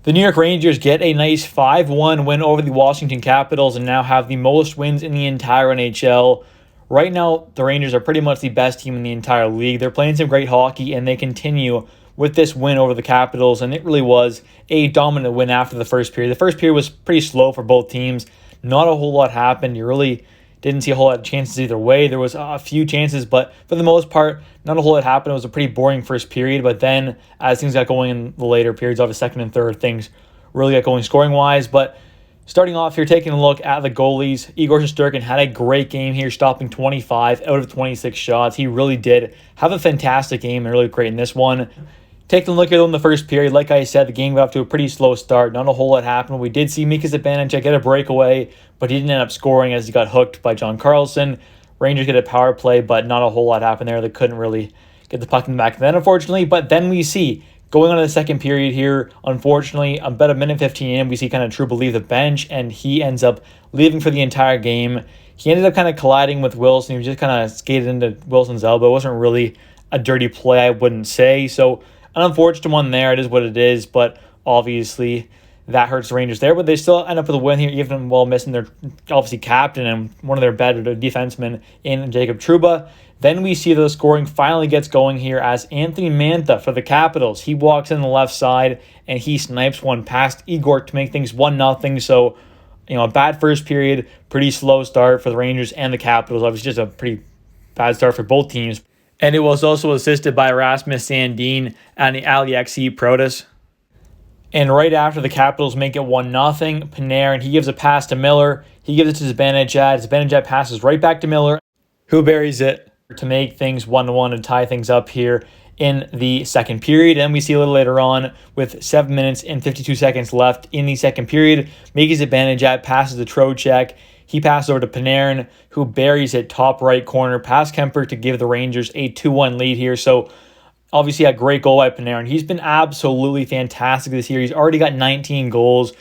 The New York Rangers get a nice 5-1 win over the Washington Capitals and now have the most wins in the entire NHL. Right now, the Rangers are pretty much the best team in the entire league. They're playing some great hockey, and they continue with this win over the Capitals, and it really was a dominant win after the first period. The first period was pretty slow for both teams. Not a whole lot happened. You really didn't see a whole lot of chances either way. There was a few chances, but for the most part, not a whole lot happened. It was a pretty boring first period, but then as things got going in the later periods of the second and third, things really got going scoring-wise. But starting off here, taking a look at the goalies, Igor Shesterkin had a great game here, stopping 25 out of 26 shots. He really did have a fantastic game and really great in this one. Taking a look at it in the first period, like I said, the game got off to a pretty slow start. Not a whole lot happened. We did see Mika Zibanejad get a breakaway, but he didn't end up scoring as he got hooked by John Carlson. Rangers get a power play, but not a whole lot happened there. They couldn't really get the puck in the back then, unfortunately. But then we see, going on to the second period here, unfortunately, about a minute 15 in, we see kind of Trouba leave the bench, and he ends up leaving for the entire game. He ended up kind of colliding with Wilson. He just kind of skated into Wilson's elbow. It wasn't really a dirty play, I wouldn't say. So an unfortunate one there. It is what it is, but obviously that hurts the Rangers there. But they still end up with a win here, even while missing their, obviously, captain and one of their better defensemen in Jacob Trouba. Then we see the scoring finally gets going here as Anthony Mantha for the Capitals. He walks in the left side and he snipes one past Igor to make things 1-0. So, a bad first period, pretty slow start for the Rangers and the Capitals. Obviously, just a pretty bad start for both teams. And it was also assisted by Rasmus Sandin and the Alexei Protas. And right after the Capitals make it 1-0, Panarin, he gives a pass to Miller. He gives it to Zibanejad. Zibanejad passes right back to Miller, who buries it to make things 1-1 and tie things up here in the second period. And we see a little later on, with 7 minutes and 52 seconds left in the second period, Mika Zibanejad passes to Trocheck. He passes over to Panarin, who buries it top right corner past Kemper to give the Rangers a 2-1 lead here. So obviously a great goal by Panarin. He's been absolutely fantastic this year. He's already got 19 goals.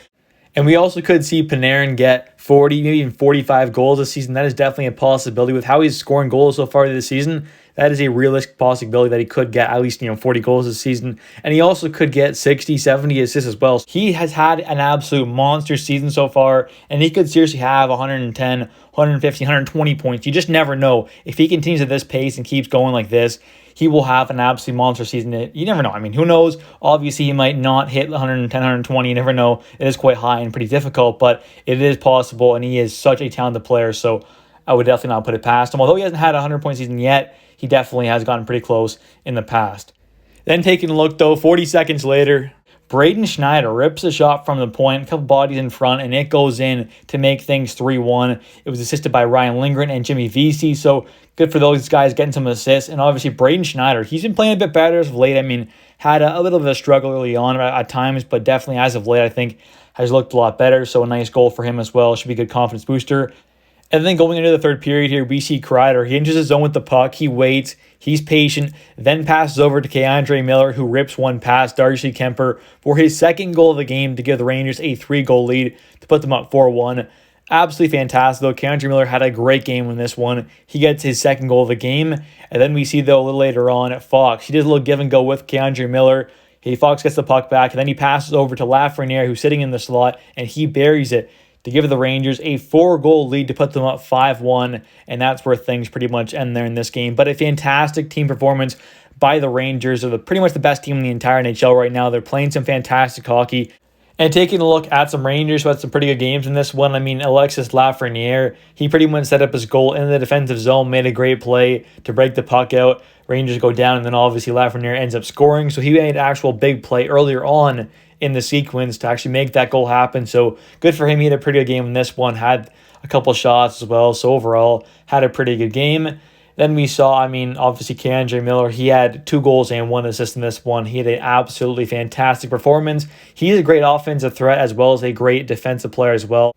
And we also could see Panarin get 40, maybe even 45 goals this season. That is definitely a possibility. With how he's scoring goals so far this season, that is a realistic possibility that he could get at least 40 goals this season. And he also could get 60, 70 assists as well. He has had an absolute monster season so far, and he could seriously have 110, 150, 120 points. You just never know. If he continues at this pace and keeps going like this, he will have an absolute monster season. You never know. I mean, who knows? Obviously, he might not hit 110, 120. You never know. It is quite high and pretty difficult, but it is possible, and he is such a talented player, so I would definitely not put it past him. Although he hasn't had a 100-point season yet, he definitely has gotten pretty close in the past. Then taking a look, though, 40 seconds later, Braden Schneider rips a shot from the point, a couple bodies in front, and it goes in to make things 3-1. It was assisted by Ryan Lindgren and Jimmy Vesey, so good for those guys getting some assists. And obviously, Braden Schneider, he's been playing a bit better as of late. I mean, had a little bit of a struggle early on at times, but definitely as of late, I think, has looked a lot better. So a nice goal for him as well. Should be a good confidence booster. And then going into the third period here, we see Kreider. He enters his zone with the puck. He waits. He's patient. Then passes over to K'Andre Miller, who rips one past Darcy Kemper for his second goal of the game to give the Rangers a 3-goal lead to put them up 4-1. Absolutely fantastic, though. K'Andre Miller had a great game in this one. He gets his second goal of the game. And then we see, though, a little later on at Fox. He does a little give and go with K'Andre Miller. Fox gets the puck back, and then he passes over to Lafreniere, who's sitting in the slot, and he buries it to give the Rangers a 4-goal lead to put them up 5-1, and that's where things pretty much end there in this game. But a fantastic team performance by the Rangers. They're pretty much the best team in the entire NHL right now. They're playing some fantastic hockey. And taking a look at some Rangers who had some pretty good games in this one, I mean, Alexis Lafreniere, he pretty much set up his goal in the defensive zone, made a great play to break the puck out. Rangers go down, and then obviously Lafreniere ends up scoring. So he made an actual big play earlier on in the sequence to actually make that goal happen. So good for him. He had a pretty good game in this one, had a couple shots as well. So overall, had a pretty good game. Then we saw, obviously K'Andre Miller, he had 2 goals and 1 assist in this one. He had an absolutely fantastic performance. He's a great offensive threat as well as a great defensive player as well.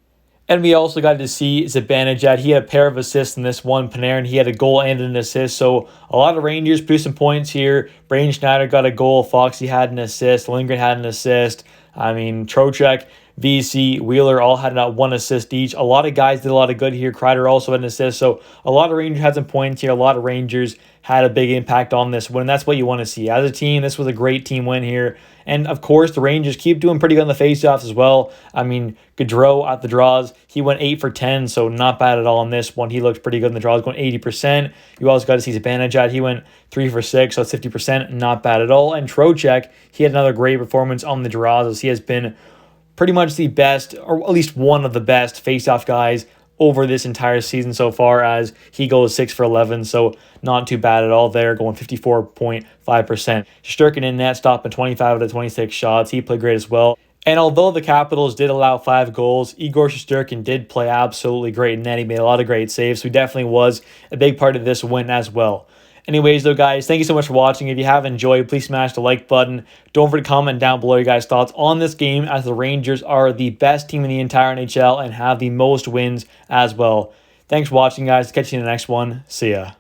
And we also got to see Zibanejad. He had a pair of assists in this one. Panarin, he had a goal and an assist. So a lot of Rangers produced some points here. Braden Schneider got a goal. Foxy had an assist. Lindgren had an assist. Trocheck, VC, Wheeler all had not 1 assist each. A lot of guys did a lot of good here. Kreider also had an assist. So a lot of Rangers had some points here. A lot of Rangers had a big impact on this win. That's what you want to see. As a team, this was a great team win here. And of course, the Rangers keep doing pretty good on the faceoffs as well. I mean, Gaudreau at the draws, he went 8 for 10, so not bad at all in this one. He looked pretty good in the draws, going 80%. You also got to see Zibanejad. He went 3 for 6, so that's 50%. Not bad at all. And Trocheck, he had another great performance on the draws, as he has been pretty much the best, or at least one of the best faceoff guys over this entire season so far, as he goes 6 for 11, so not too bad at all there, going 54.5%. Shesterkin in net, stopping 25 out of 26 shots. He played great as well. And although the Capitals did allow 5 goals, Igor Shesterkin did play absolutely great in net. He made a lot of great saves, so he definitely was a big part of this win as well. Anyways, though, guys, thank you so much for watching. If you have enjoyed, please smash the like button. Don't forget to comment down below your guys' thoughts on this game, as the Rangers are the best team in the entire NHL and have the most wins as well. Thanks for watching, guys. Catch you in the next one. See ya.